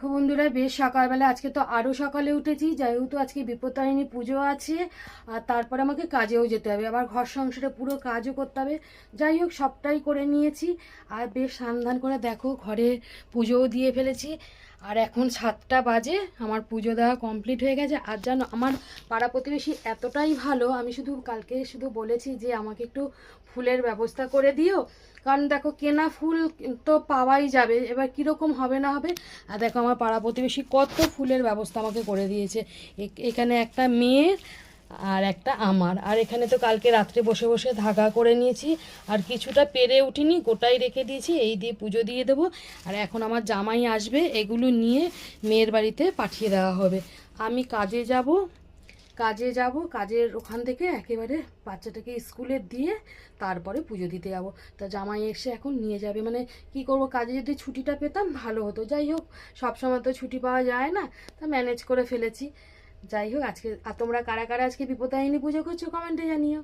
দেখো বন্ধুরা, বেশ সকালবেলা আজকে তো আরও সকালে উঠেছি, যেহেতু আজকে বিপত্তারিণী পুজো আছে। আর তারপরে আমাকে কাজেও যেতে হবে, আবার ঘর সংসারে পুরো কাজও করতে হবে। যাই হোক, সবটাই করে নিয়েছি। আর বেশ স্নান করে দেখো ঘরে পুজোও দিয়ে ফেলেছি। আর এখন 7টা বাজে, আমার পুজো দেওয়া কমপ্লিট হয়ে গেছে। আর জানো, আমার পাড়া প্রতিবেশী এতটাই ভালো, আমি কালকে শুধু বলেছি যে আমাকে একটু ফুলের ব্যবস্থা করে দিও। কারণ দেখো, কেনা ফুল তো পাওয়াই যাবে, এবার কীরকম হবে না হবে। আর দেখো, আমার পাড়া প্রতিবেশী কত ফুলের ব্যবস্থা আমাকে করে দিয়েছে। এখানে একটা মেয়ের আর একটা আমার। আর এখানে তো কালকে রাত্রে বসে বসে ধাগা করে নিয়েছি, আর কিছুটা পেরে উঠিনি, গোটাই রেখে দিয়েছি। এই দিয়ে পুজো দিয়ে দেবো। আর এখন আমার জামাই আসবে, এগুলো নিয়ে মেয়ের বাড়িতে পাঠিয়ে দেওয়া হবে। আমি কাজের ওখান থেকে একেবারে বাচ্চাটাকে স্কুলে দিয়ে তারপরে পুজো দিতে যাব। তা জামাই এসে এখন নিয়ে যাবে। মানে কি করব, কাজে যদি ছুটিটা পেতাম ভালো হতো। যাই হোক, সবসময় তো ছুটি পাওয়া যায় না, তা ম্যানেজ করে ফেলেছি। যাই হোক, আজকে আর তোমরা কারা কারা আজকে বিপদায়িনী পুজো করছো কমেন্টে জানিও।